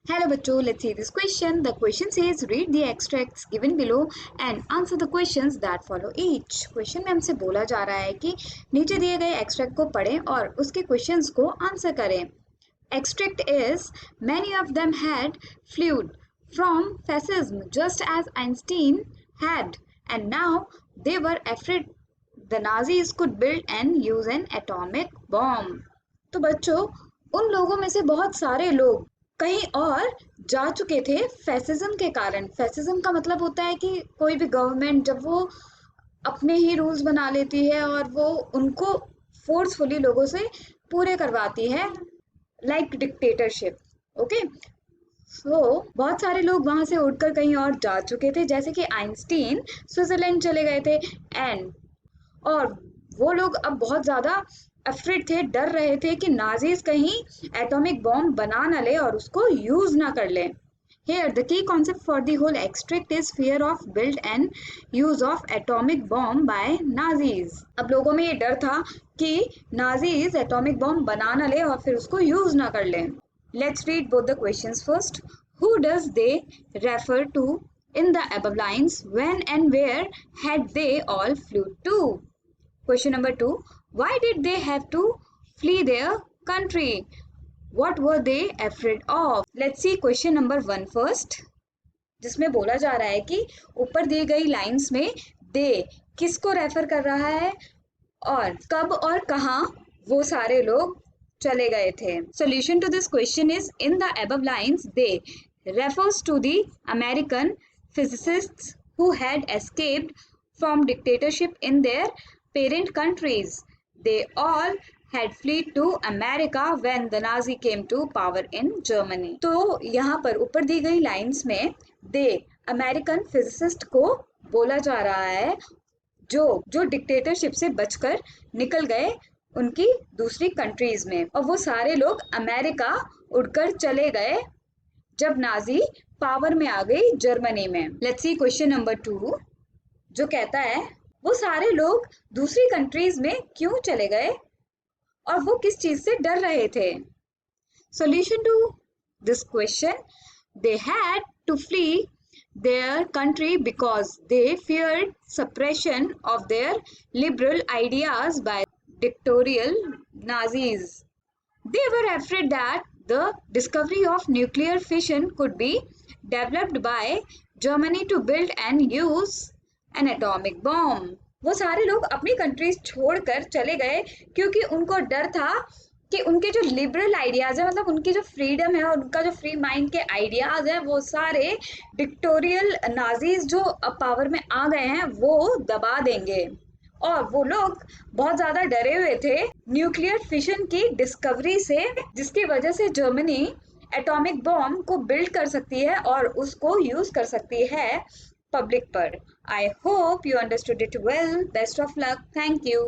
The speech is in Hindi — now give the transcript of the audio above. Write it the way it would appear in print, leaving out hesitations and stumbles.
Hello बच्चों, let's see this question. The question says read the extracts given below and answer the questions that follow each. Question में हमसे बोला जा रहा है कि नीचे दिए गए extract को पढ़ें और उसके questions को answer करें. Extract is many of them had fled from fascism just as Einstein had, and now they were afraid the Nazis could build and use an atomic bomb. तो बच्चों, उन लोगों में से बहुत सारे लोग कहीं और जा चुके थे फैसिज्म के कारण. फैसिज्म का मतलब होता है कि कोई भी गवर्नमेंट जब वो अपने ही रूल्स बना लेती है और वो उनको फोर्सफुली लोगों से पूरे करवाती है, लाइक डिक्टेटरशिप. ओके, सो बहुत सारे लोग वहां से उठकर कहीं और जा चुके थे, जैसे कि आइंस्टीन स्विट्जरलैंड चले गए थे. एंड और वो लोग अब बहुत ज़्यादा अफ्रेड थे, डर रहे थे कि नाजीज कहीं एटॉमिक बॉम्ब बना ना ले और उसको यूज ना कर ले. Here, the key concept for the whole extract is fear of build and use of atomic bomb by Nazis. अब लोगों में ये डर था कि नाजीज एटॉमिक बॉम्ब बना ना ले और फिर उसको यूज ना कर ले. Let's read both the questions first. Who does they refer to in the above lines? When and where had they all flew to? Question number 2. Why did they have to flee their country? What were they afraid of? Let's see question number 1 first. जिसमें बोला जा रहा है कि ऊपर दी गई लाइंस में दे किसको रेफर कर रहा है और कब और कहाँ वो सारे लोग चले गए थे. Solution to this question is in the above lines they refers to the American physicists who had escaped from dictatorship in their parent countries. They all had fled to America when the Nazi came to power in Germany. तो यहाँ पर ऊपर दी गई लाइंस में दे अमेरिकन फिजिसिस्ट को बोला जा रहा है जो डिक्टेटरशिप से बचकर निकल गए उनकी दूसरी कंट्रीज में, और वो सारे लोग अमेरिका उड़कर चले गए जब नाजी पावर में आ गई जर्मनी में. लेट्स सी क्वेश्चन नंबर 2 जो कहता है वो सारे लोग दूसरी कंट्रीज में क्यों चले गए और वो किस चीज से डर रहे थे. Solution to this question, they had to flee their country because they feared suppression of their liberal ideas by dictatorial Nazis. They were afraid that the discovery of nuclear fission could be developed by Germany to build and use an atomic bomb. वो सारे लोग अपनी कंट्रीज छोड़कर चले गए क्योंकि उनको डर था कि उनके जो लिबरल आइडियाज है, मतलब उनकी जो फ्रीडम है और उनका जो फ्री माइंड के आइडियाज है, वो सारे डिक्टोरियल नाजीज जो अब पावर में आ गए हैं वो दबा देंगे. और वो लोग बहुत ज्यादा डरे हुए थे न्यूक्लियर फिशन की डिस्कवरी से, जिसकी वजह से जर्मनी एटॉमिक बॉम्ब को बिल्ड कर सकती है और उसको यूज कर सकती है पब्लिक पर. I hope you understood it well. Best of luck. Thank you.